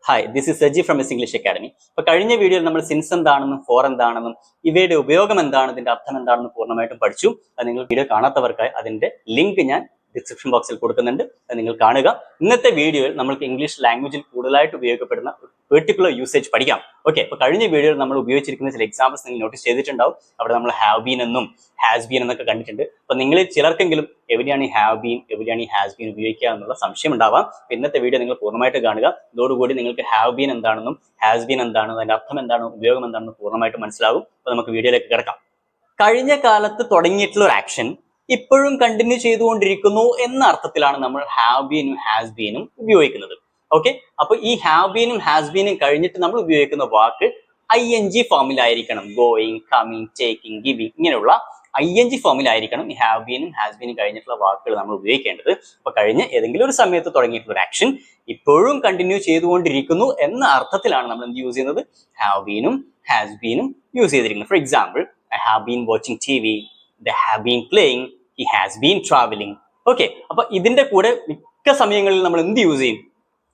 Hi, this is Saji from Miss English Academy. അപ്പോൾ കഴിഞ്ഞ വീഡിയോയിൽ നമ്മൾ സിൻസ് എന്താണെന്നും ഫോർ എന്താണെന്നും ഇവയുടെ ഉപയോഗം എന്താണെന്നും ഇതിന്റെ അർത്ഥം എന്താണെന്നും പൂർണ്ണമായിട്ടും പഠിച്ചു. അത് നിങ്ങൾ വീഡിയോ കാണാത്തവർക്കായി അതിന്റെ ലിങ്ക് ഞാൻ ഡിസ്ക്രിപ്ഷൻ ബോക്സിൽ കൊടുക്കുന്നുണ്ട്. അത് നിങ്ങൾ കാണുക. ഇന്നത്തെ വീഡിയോയിൽ നമ്മൾക്ക് ഇംഗ്ലീഷ് ലാംഗ്വേജിൽ കൂടുതലായിട്ട് ഉപയോഗപ്പെടുന്ന പെർട്ടിക്കുലർ യൂസേജ് പഠിക്കാം. ഓക്കെ, അപ്പോൾ കഴിഞ്ഞ വീഡിയോയിൽ നമ്മൾ ഉപയോഗിച്ചിരിക്കുന്ന ചില എക്സാമ്പിൾസ് നിങ്ങൾ നോട്ടീസ് ചെയ്തിട്ടുണ്ടാവും. അവിടെ നമ്മൾ ഹാവ് ബീൻ എന്നും ഹാസ് ബീൻ എന്നൊക്കെ കണ്ടിട്ടുണ്ട്. അപ്പോൾ നിങ്ങളിൽ ചിലർക്കെങ്കിലും എവിടെയാണ് ഈ ഹാവ് ബീൻ എവിടെയാണ് ഈ ഹാസ് ബീൻ ഉപയോഗിക്കുക എന്നുള്ള സംശയം ഉണ്ടാവാം. ഇന്നത്തെ വീഡിയോ നിങ്ങൾ പൂർണ്ണമായിട്ട് കാണുക. ഇതോടുകൂടി നിങ്ങൾക്ക് ഹാവ് ബീൻ എന്താണെന്നും ഹാസ് ബീൻ എന്താണെന്നും അതിന്റെ അർത്ഥം എന്താണെന്നും ഉപയോഗം എന്താണെന്നും പൂർണ്ണമായിട്ട് മനസ്സിലാകും. അപ്പോൾ നമുക്ക് വീഡിയോയിലേക്ക് കിടക്കാം. കഴിഞ്ഞ കാലത്ത് തുടങ്ങിയിട്ടുള്ള ഒരു ആക്ഷൻ ഇപ്പോഴും കണ്ടിന്യൂ ചെയ്തുകൊണ്ടിരിക്കുന്നു എന്ന അർത്ഥത്തിലാണ് നമ്മൾ ഹാവ് ബീനും ഹാസ് ബീനും ഉപയോഗിക്കുന്നത്. ഓക്കെ, അപ്പൊ ഈ ഹാവ് ബീനും ഹാസ് ബീനും കഴിഞ്ഞിട്ട് നമ്മൾ ഉപയോഗിക്കുന്ന വാക്ക് ING ഫോമിലായിരിക്കണം. ഗോയിങ്, കമ്മിങ്, ടേക്കിംഗ്, ഗിവിങ് ഇങ്ങനെയുള്ള ING ഫോമിലായിരിക്കണം ഈ ഹാവ് ബീനും ഹാസ് ബീനും കഴിഞ്ഞിട്ടുള്ള വാക്കുകൾ നമ്മൾ ഉപയോഗിക്കേണ്ടത്. അപ്പൊ കഴിഞ്ഞ ഏതെങ്കിലും ഒരു സമയത്ത് തുടങ്ങിയിട്ടുള്ള ഒരു ആക്ഷൻ ഇപ്പോഴും കണ്ടിന്യൂ ചെയ്തുകൊണ്ടിരിക്കുന്നു എന്ന അർത്ഥത്തിലാണ് നമ്മൾ എന്ത് യൂസ് ചെയ്യുന്നത്? ഹാവ് ബീനും ഹാസ് ബീനും യൂസ് ചെയ്തിരിക്കുന്നത്. For example, I have been watching TV, they have been playing, he has been traveling. Okay, അപ്പൊ ഇതിന്റെ കൂടെ മിക്ക സമയങ്ങളിൽ നമ്മൾ എന്ത് യൂസ് ചെയ്യും?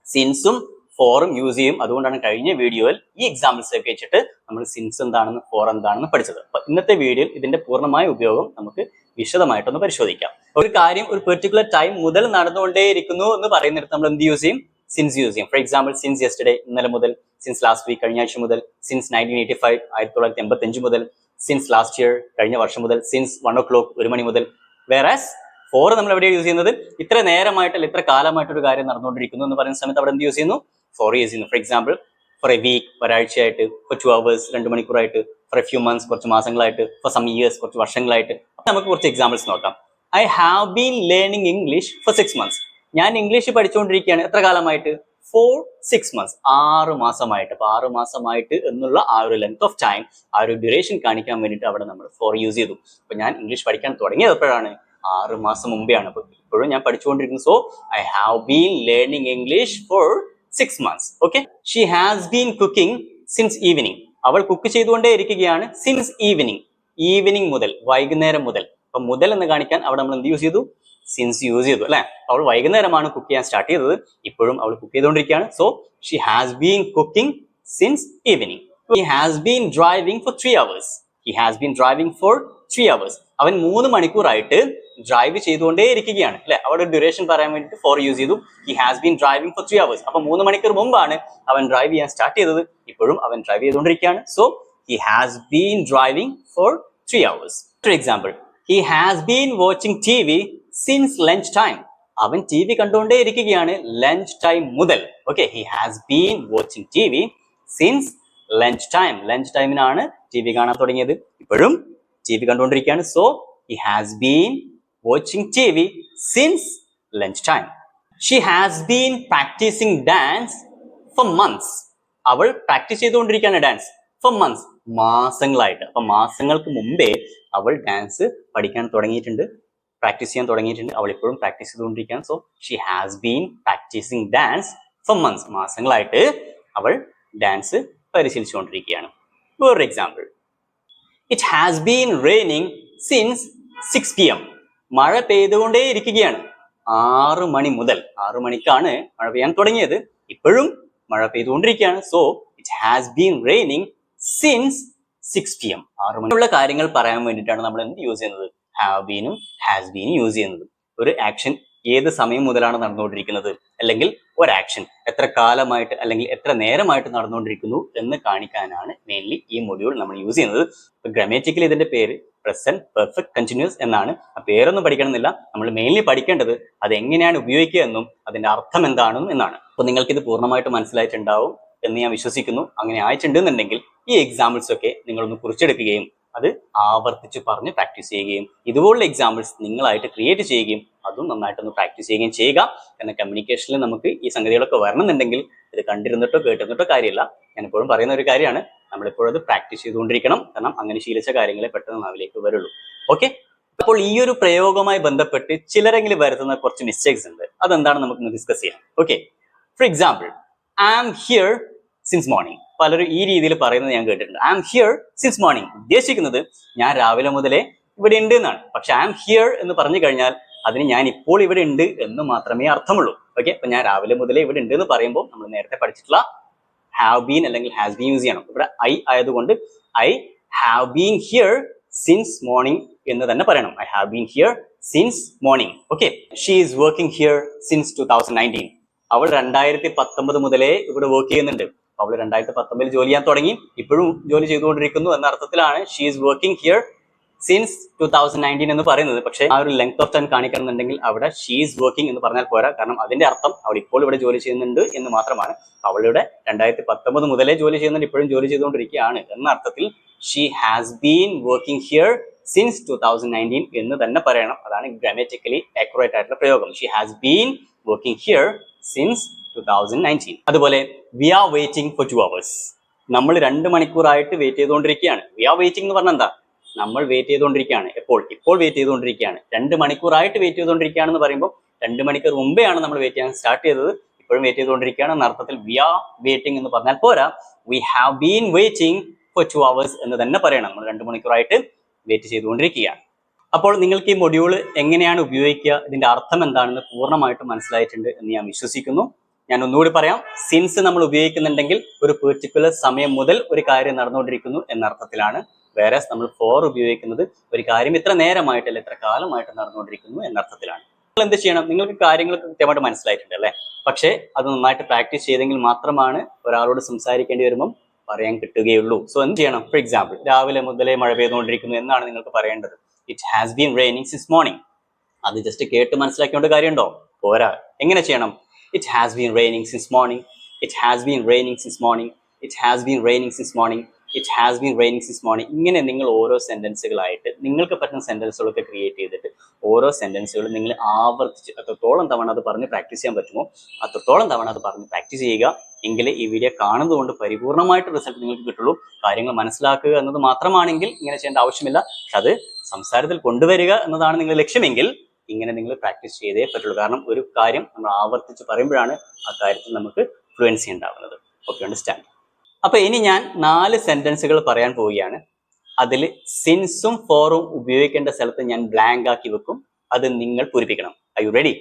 സിൻസും ഫോറും യൂസ് ചെയ്യും. അതുകൊണ്ടാണ് കഴിഞ്ഞ വീഡിയോയിൽ ഈ എക്സാമ്പിൾസ് ഒക്കെ വെച്ചിട്ട് നമ്മൾ സിൻസ് എന്താണെന്ന് ഫോർ എന്താണെന്ന് പഠിച്ചത്. അപ്പൊ ഇന്നത്തെ വീഡിയോയിൽ ഇതിന്റെ പൂർണ്ണമായ ഉപയോഗം നമുക്ക് വിശദമായിട്ടൊന്ന് പരിശോധിക്കാം. ഒരു കാര്യം ഒരു പെർട്ടിക്കുലർ ടൈം മുതൽ നടന്നുകൊണ്ടേയിരിക്കുന്നു എന്ന് പറയുന്നിടത്ത് നമ്മൾ എന്ത് യൂസ് ചെയ്യും? സിൻസ് യൂസ് ചെയ്യും. ഫോർ എക്സാമ്പിൾ, സിൻസ് യെസ്റ്റർഡേ ഇന്നലെ മുതൽ, സിൻസ് ലാസ്റ്റ് വീക്ക് കഴിഞ്ഞ ആഴ്ച മുതൽ, സിൻസ് 1985 1985 മുതൽ, സിൻസ് ലാസ്റ്റ് ഇയർ കഴിഞ്ഞ വർഷം മുതൽ, സിൻസ് 1 o'clock 1 മണി മുതൽ. വേറാസ് ഫോർ നമ്മൾ എവിടെയാണ് യൂസ് ചെയ്യുന്നത്? ഇത്ര നേരമായിട്ടല്ല ഇത്ര കാലമായിട്ട് ഒരു കാര്യം നടന്നുകൊണ്ടിരിക്കുന്നു എന്ന് പറയുന്ന സമയത്ത് അവിടെ എന്ത് യൂസ് ചെയ്യുന്നു? ഫോർ യൂസ് ചെയ്യുന്നു. For example, for a week ഒരാഴ്ചയായിട്ട്, ഫോർ 2 hours 2 മണിക്കൂറായിട്ട്, ഫോർ എ ഫ്യൂ മന്ത്സ് കുറച്ച് മാസങ്ങളായിട്ട്, ഫോർ സം ഇയേഴ്സ് കുറച്ച് വർഷങ്ങളായിട്ട്. അപ്പൊ നമുക്ക് കുറച്ച് എക്സാമ്പിൾസ് നോക്കാം. I have been learning English for 6 months. ഞാൻ ഇംഗ്ലീഷ് പഠിച്ചുകൊണ്ടിരിക്കുകയാണ്. എത്ര കാലമായിട്ട്? For 6 months. 6 മാസമായിട്ട്. അപ്പൊ 6 മാസമായിട്ട് എന്നുള്ള ആ ഒരു ലെങ്ത് ഓഫ് ടൈം, ആ ഒരു ഡ്യൂറേഷൻ കാണിക്കാൻ വേണ്ടിയിട്ട് അവിടെ നമ്മൾ ഫോർ യൂസ് ചെയ്തു. അപ്പൊ ഞാൻ ഇംഗ്ലീഷ് പഠിക്കാൻ തുടങ്ങിയത് എപ്പോഴാണ്? 6 മാസം മുമ്പെയാണ്. അപ്പൊ ഇപ്പോഴും ഞാൻ പഠിച്ചുകൊണ്ടിരിക്കുന്നു. So I have been learning English for 6 months. Okay. She has been cooking since evening. അവൾ കുക്ക് ചെയ്തുകൊണ്ടേ ഇരിക്കുകയാണ് സിൻസ് ഈവനിങ്. ഈവനിങ് മുതൽ, വൈകുന്നേരം മുതൽ. അപ്പൊ മുതൽ എന്ന് കാണിക്കാൻ അവിടെ നമ്മൾ എന്ത് യൂസ് ചെയ്തു? സിൻസ് യൂസ് ചെയ്തു അല്ലെ. അവൾ വൈകുന്നേരമാണ് കുക്ക് ചെയ്യാൻ സ്റ്റാർട്ട് ചെയ്തത്. ഇപ്പോഴും അവൾ കുക്ക് ചെയ്തുകൊണ്ടിരിക്കുകയാണ്. So she has been cooking since evening. He has been driving for 3 hours. He has been driving for 3 hours. അവൻ 3 മണിക്കൂറായിട്ട് ഡ്രൈവ് ചെയ്തുകൊണ്ടേ ഇരിക്കുകയാണ് അല്ലെ. അവിടെ ഡ്യൂറേഷൻ പറയാൻ വേണ്ടിയിട്ട് ഫോർ യൂസ് ചെയ്തു. He has been driving for 3 hours. അപ്പൊ 3 മണിക്കൂർ മുമ്പാണ് അവൻ ഡ്രൈവ് ചെയ്യാൻ സ്റ്റാർട്ട് ചെയ്തത്. ഇപ്പോഴും അവൻ ഡ്രൈവ് ചെയ്തുകൊണ്ടിരിക്കുകയാണ്. So he has been driving for 3 hours. For example, he has been watching TV since lunch time. അവൻ TV കണ്ടുകൊണ്ടേ ഇരിക്കുകയാണ് ലഞ്ച് ടൈം മുതൽ. Okay, he has been watching TV since lunch time. Lunch ടൈമിനാണ് TV കാണാൻ തുടങ്ങിയത്. ഇപ്പോഴും TV കണ്ടുകൊണ്ടിരിക്കുകയാണ്. So he has been watching TV since lunch time. She has been practising dance for months. അവൾ practice ചെയ്തുകൊണ്ടിരിക്കുകയാണ് dance for months, മാസങ്ങളായിട്ട്. അപ്പൊ മാസങ്ങൾക്ക് മുമ്പേ അവൾ ഡാൻസ് പഠിക്കാൻ തുടങ്ങിയിട്ടുണ്ട്, പ്രാക്ടീസ് ചെയ്യാൻ തുടങ്ങിയിട്ടുണ്ട്. അവൾ ഇപ്പോഴും പ്രാക്ടീസ് ചെയ്തുകൊണ്ടിരിക്കുകയാണ്. So she has been practising dance for months. മാസങ്ങളായിട്ട് അവൾ ഡാൻസ് പരിശീലിച്ചുകൊണ്ടിരിക്കുകയാണ്. വേറൊരു example, it has been raining since 6 PM. മഴ പെയ്തുകൊണ്ടേ ഇരിക്കുകയാണ് 6 മണി മുതൽ. 6 മണിക്കാണ് മഴ പെയ്യാൻ തുടങ്ങിയത്. ഇപ്പോഴും മഴ പെയ്തുകൊണ്ടിരിക്കുകയാണ്. So it has been raining since 6 PM. 6 മണിയുള്ള കാര്യങ്ങൾ പറയാൻ വേണ്ടിയിട്ടാണ് നമ്മൾ എന്ത് യൂസ് ചെയ്യുന്നത്? ഹാവ് ബീനും ഹാസ് ബീനും യൂസ് ചെയ്യുന്നത്. ഒരു ആക്ഷൻ ഏത് സമയം മുതലാണ് നടന്നുകൊണ്ടിരിക്കുന്നത്, അല്ലെങ്കിൽ ഒരു ആക്ഷൻ എത്ര കാലമായിട്ട് അല്ലെങ്കിൽ എത്ര നേരമായിട്ട് നടന്നുകൊണ്ടിരിക്കുന്നു എന്ന് കാണിക്കാനാണ് മെയിൻലി ഈ മൊഡ്യൂൾ നമ്മൾ യൂസ് ചെയ്യുന്നത്. ഇപ്പൊ ഗ്രാമറ്റിക്കലി ഇതിന്റെ പേര് പ്രസന്റ് പെർഫെക്റ്റ് കണ്ടിന്യൂസ് എന്നാണ്. ആ പേരൊന്നും പഠിക്കണമെന്നില്ല. നമ്മൾ മെയിൻലി പഠിക്കേണ്ടത് അത് എങ്ങനെയാണ് ഉപയോഗിക്കുക എന്നും അതിന്റെ അർത്ഥം എന്താണെന്നും എന്നാണ്. അപ്പൊ നിങ്ങൾക്ക് ഇത് പൂർണ്ണമായിട്ട് മനസ്സിലായിട്ടുണ്ടാവും എന്ന് ഞാൻ വിശ്വസിക്കുന്നു. അങ്ങനെ ആയിട്ടുണ്ടെന്നുണ്ടെങ്കിൽ ഈ എക്സാമ്പിൾസ് ഒക്കെ നിങ്ങളൊന്ന് കുറിച്ചെടുക്കുകയും അത് ആവർത്തിച്ച് പറഞ്ഞ് പ്രാക്ടീസ് ചെയ്യുകയും ഇതുപോലുള്ള എക്സാമ്പിൾസ് നിങ്ങളായിട്ട് ക്രിയേറ്റ് ചെയ്യുകയും അതും നന്നായിട്ടൊന്ന് പ്രാക്ടീസ് ചെയ്യുകയും ചെയ്യുക. കാരണം കമ്മ്യൂണിക്കേഷനിൽ നമുക്ക് ഈ സംഗതികളൊക്കെ വരണമെന്നുണ്ടെങ്കിൽ ഇത് കണ്ടിരുന്നിട്ടോ കേട്ടിരുന്നിട്ടോ കാര്യമില്ല. ഞാൻ എപ്പോഴും പറയുന്ന ഒരു കാര്യമാണ്, നമ്മളെപ്പോഴും അത് പ്രാക്ടീസ് ചെയ്തുകൊണ്ടിരിക്കണം. കാരണം അങ്ങനെ ശീലിച്ച കാര്യങ്ങളെ പെട്ടെന്ന് നാവിലേക്ക് വരുള്ളൂ. ഓക്കെ, അപ്പോൾ ഈ ഒരു പ്രയോഗവുമായി ബന്ധപ്പെട്ട് ചിലരെങ്കിലും വരുത്തുന്ന കുറച്ച് മിസ്റ്റേക്സ് ഉണ്ട്. അതെന്താണ് നമുക്കൊന്ന് ഡിസ്കസ് ചെയ്യാം. Okay, for example, I am here since morning. പലരും ഈ രീതിയിൽ പറയുന്നത് ഞാൻ കേട്ടിട്ടുണ്ട്. I am here since morning ഉദ്ദേശിക്കുന്നത് ഞാൻ രാവിലെ മുതലേ ഇവിടെ ഉണ്ട് എന്നാണ്. പക്ഷെ ഐ ആം ഹിയർ എന്ന് പറഞ്ഞു കഴിഞ്ഞാൽ അതിന് ഞാൻ ഇപ്പോൾ ഇവിടെ ഉണ്ട് എന്ന് മാത്രമേ അർത്ഥമുള്ളൂ. ഓക്കെ, അപ്പൊ ഞാൻ രാവിലെ മുതലേ ഇവിടെ ഉണ്ട് എന്ന് പറയുമ്പോൾ നമ്മൾ നേരത്തെ പഠിച്ചിട്ടുള്ള ഹാവ് ബീൻ അല്ലെങ്കിൽ ഹാസ് ബീൻ യൂസ് ചെയ്യണം. ഇവിടെ ഐ ആയതുകൊണ്ട് I have been here since morning എന്ന് തന്നെ പറയണം. I have been here since morning. Okay. She is working here since 2019. അവൾ 2019 മുതലേ ഇവിടെ വർക്ക് ചെയ്യുന്നുണ്ട്. അവൾ 2019 ജോലി ചെയ്യാൻ തുടങ്ങി, ഇപ്പോഴും ജോലി ചെയ്തുകൊണ്ടിരിക്കുന്നു എന്ന അർത്ഥത്തിലാണ് she is working here since 2019 എന്ന് പറയുന്നത്. പക്ഷേ ആ ഒരു ലെങ്ത് ഓഫ് ടൈം കാണിക്കണമെന്നുണ്ടെങ്കിൽ അവിടെ ഷീ ഈസ് വർക്കിംഗ് എന്ന് പറഞ്ഞാൽ പോരാ. കാരണം അതിന്റെ അർത്ഥം അവൾ ഇപ്പോൾ ഇവിടെ ജോലി ചെയ്യുന്നുണ്ട് എന്ന് മാത്രമാണ്. അവളുടെ 2019 മുതലേ ജോലി ചെയ്യുന്നുണ്ട്, ഇപ്പോഴും ജോലി ചെയ്തുകൊണ്ടിരിക്കുകയാണ് എന്ന അർത്ഥത്തിൽ she has been working here since 2019 എന്ന് തന്നെ പറയണം. അതാണ് ഗ്രാമറ്റിക്കലി ആക്യുറേറ്റ് ആയിട്ടുള്ള പ്രയോഗം. She has been working here since 2019. അതുപോലെ we are waiting for 2 hours. നമ്മൾ 2 മണിക്കൂറായിട്ട് വെയിറ്റ് ചെയ്തുകൊണ്ടിരിക്കുകയാണ്. വി ആർ വെയിറ്റിംഗ് എന്ന് പറഞ്ഞാൽ എന്താ? നമ്മൾ വെയിറ്റ് ചെയ്തുകൊണ്ടിരിക്കുകയാണ്. ഇപ്പോൾ വെയിറ്റ് ചെയ്തുകൊണ്ടിരിക്കുകയാണ്. 2 മണിക്കൂറായിട്ട് വെയിറ്റ് ചെയ്തുകൊണ്ടിരിക്കുകയാണെന്ന് പറയുമ്പോൾ 2 മണിക്കൂർ മുമ്പെയാണ് നമ്മൾ വെയിറ്റ് ചെയ്യാൻ സ്റ്റാർട്ട് ചെയ്തത്, ഇപ്പോഴും വെയിറ്റ് ചെയ്തുകൊണ്ടിരിക്കുകയാണ് എന്ന അർത്ഥത്തിൽ വി ആർ വെയിറ്റിംഗ് എന്ന് പറഞ്ഞാൽ പോരാ. We have been waiting for 2 hours എന്ന് തന്നെ പറയണം. നമ്മൾ 2 മണിക്കൂറായിട്ട് വെയിറ്റ് ചെയ്തുകൊണ്ടിരിക്കുകയാണ്. അപ്പോൾ നിങ്ങൾക്ക് ഈ മൊഡ്യൂൾ എങ്ങനെയാണ് ഉപയോഗിക്കുക, ഇതിന്റെ അർത്ഥം എന്താണെന്ന് പൂർണ്ണമായിട്ടും മനസ്സിലായിട്ടുണ്ട് എന്ന് ഞാൻ വിശ്വസിക്കുന്നു. ഞാൻ ഒന്നുകൂടി പറയാം. സിൻസ് നമ്മൾ ഉപയോഗിക്കുന്നുണ്ടെങ്കിൽ ഒരു പെർട്ടിക്കുലർ സമയം മുതൽ ഒരു കാര്യം നടന്നുകൊണ്ടിരിക്കുന്നു എന്ന അർത്ഥത്തിലാണ്. വേറെ നമ്മൾ ഫോർ ഉപയോഗിക്കുന്നത് ഒരു കാര്യം ഇത്ര നേരമായിട്ടല്ല ഇത്ര കാലമായിട്ട് നടന്നുകൊണ്ടിരിക്കുന്നു എന്ന അർത്ഥത്തിലാണ്. നിങ്ങൾ എന്ത് ചെയ്യണം? നിങ്ങൾക്ക് കാര്യങ്ങൾ കൃത്യമായിട്ട് മനസ്സിലായിട്ടുണ്ട് അല്ലേ? പക്ഷേ അത് നന്നായിട്ട് പ്രാക്ടീസ് ചെയ്തെങ്കിൽ മാത്രമാണ് ഒരാളോട് സംസാരിക്കേണ്ടി വരുമ്പം പറയാൻ കിട്ടുകയുള്ളൂ. സോ എന്ത് ചെയ്യണം? ഫോർ എക്സാമ്പിൾ, രാവിലെ മുതലേ മഴ പെയ്തുകൊണ്ടിരിക്കുന്നു എന്നാണ് നിങ്ങൾക്ക് പറയേണ്ടത്. It has been raining since morning. അത് ജസ്റ്റ് കേട്ട് മനസ്സിലാക്കേണ്ട കാര്യമുണ്ടോ? പോരാ. എങ്ങനെ ചെയ്യണം? It has been raining since morning. It has been raining since morning. It has been raining since morning. It has been raining since morning. ഇങ്ങനെ നിങ്ങൾ ഓരോ സെന്റൻസുകളായിട്ട് നിങ്ങൾക്ക് പറ്റുന്ന സെന്റൻസുകളൊക്കെ ക്രിയേറ്റ് ചെയ്തിട്ട് ഓരോ സെന്റൻസുകളും നിങ്ങൾ ആവർത്തിച്ച് എത്രത്തോളം തവണ അത് പറഞ്ഞ് പ്രാക്ടീസ് ചെയ്യാൻ പറ്റുമോ അത്രത്തോളം തവണ അത് പറഞ്ഞ് പ്രാക്ടീസ് ചെയ്യുക. എങ്കിലേ ഈ വീഡിയോ കാണുന്നതുകൊണ്ട് പരിപൂർണമായിട്ട് റിസൾട്ട് നിങ്ങൾക്ക് കിട്ടുള്ളൂ. കാര്യങ്ങൾ മനസ്സിലാക്കുക എന്നത് മാത്രമാണെങ്കിൽ ഇങ്ങനെ ചെയ്യേണ്ട ആവശ്യമില്ല. അത് സംസാരത്തിൽ കൊണ്ടുവരിക എന്നതാണ് നിങ്ങളുടെ ലക്ഷ്യമെങ്കിൽ ഇങ്ങനെ നിങ്ങൾ പ്രാക്ടീസ് ചെയ്തേ പറ്റുള്ളൂ. കാരണം ഒരു കാര്യം നമ്മൾ ആവർത്തിച്ച് പറയുമ്പോഴാണ് ആ കാര്യത്തിൽ നമുക്ക് ഫ്ലുവൻസി ഉണ്ടാവുന്നത്. Okay, understand? അപ്പൊ ഇനി ഞാൻ 4 സെന്റൻസുകൾ പറയാൻ പോവുകയാണ്. അതിൽ സിൻസും ഫോറും ഉപയോഗിക്കേണ്ട സ്ഥലത്ത് ഞാൻ ബ്ലാങ്ക് ആക്കി വെക്കും. അത് നിങ്ങൾ പൂരിപ്പിക്കണം. Are you ready?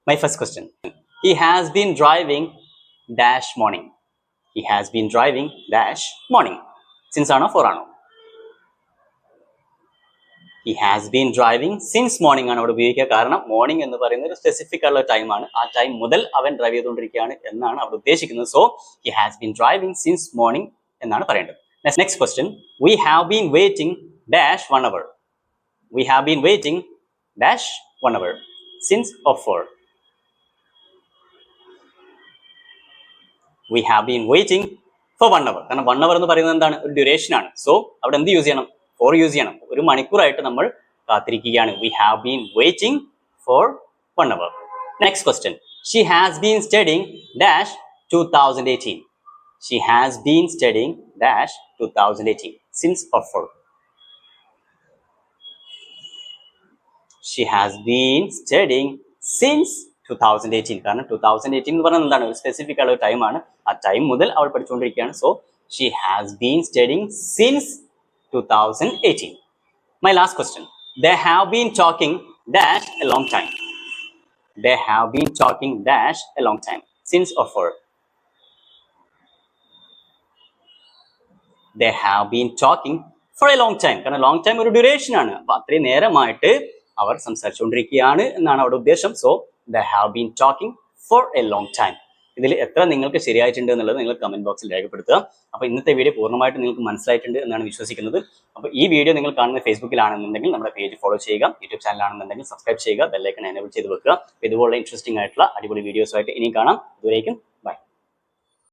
My first question. He has been driving dash morning. He has been driving dash morning. Since ആണോ ഫോർ ആണോ? He has been driving since morning ആണ് അവിടെ ഉപയോഗിക്കുക. കാരണം മോർണിംഗ് എന്ന് പറയുന്നത് ഒരു സ്പെസിഫിക് ആയിട്ടുള്ള ടൈമാണ്. ആ ടൈം മുതൽ അവൻ ഡ്രൈവ് ചെയ്തുകൊണ്ടിരിക്കുകയാണ് എന്നാണ് അവിടെ ഉദ്ദേശിക്കുന്നത്. So he has been driving since morning എന്നാണ് പറയേണ്ടത്. Next question. We have been waiting dash 1 hour. We have been waiting dash 1 hour. Since of 4. We have been waiting for 1 hour. കാരണം 1 hour എന്ന് പറയുന്നത് എന്താണ്? ഒരു ഡ്യൂറേഷൻ ആണ്. So അവിടെ എന്ത് യൂസ് ചെയ്യണം? ഫോർ യൂസ് ചെയ്യണം. 1 മണിക്കൂറായിട്ട് നമ്മൾ കാത്തിരിക്കുകയാണ്. We have been waiting for 1 hour. Next question. She has been studying dash 2018. She has been studying dash 2018. Since of 4. She has been studying since 2018. കാരണം 2018 എന്ന് പറഞ്ഞാൽ എന്താണ്? ഒരു സ്പെസിഫിക് ആയ ടൈമാണ്. ആ ടൈം മുതൽ അവൾ പഠിച്ചുകൊണ്ടിരിക്കുകയാണ്. So she has been studying since 2018. My last question. They have been talking dash a long time. They have been talking dash a long time. Since or for. They have been talking for a long time. കാരണം long time ഒരു duration ആണ്. അപ്പൊ അത്രയും നേരമായിട്ട് അവർ സംസാരിച്ചുകൊണ്ടിരിക്കുകയാണ് എന്നാണ് അവിടെ ഉദ്ദേശം. So they have been talking for a long time. ഇതിൽ എത്ര നിങ്ങൾക്ക് ശരിയായിട്ടുണ്ട് എന്നുള്ളത് നിങ്ങൾ കമന്റ് ബോക്സിൽ രേഖപ്പെടുത്തുക. അപ്പോൾ ഇന്നത്തെ വീഡിയോ പൂർണ്ണമായിട്ട് നിങ്ങൾക്ക് മനസ്സിലായിട്ടുണ്ട് എന്നാണ് വിശ്വസിക്കുന്നത്. അപ്പോൾ ഈ വീഡിയോ നിങ്ങൾ കാണുന്ന ഫേസ്ബുക്കിലാണെന്നുണ്ടെങ്കിൽ നമ്മുടെ പേജ് ഫോളോ ചെയ്യുക. യൂട്യൂബ് ചാനലാണെന്നുണ്ടെങ്കിൽ സബ്സ്ക്രൈബ് ചെയ്യുക. ബെൽ ഐക്കൺ എനേബിൾ ചെയ്ത് വെക്കുക. ഇതുപോലുള്ള ഇൻട്രസ്റ്റിംഗ് ആയിട്ടുള്ള അടിപൊളി വീഡിയോസുമായിട്ട് ഇനിയും കാണാം. ഇതുവരേക്കും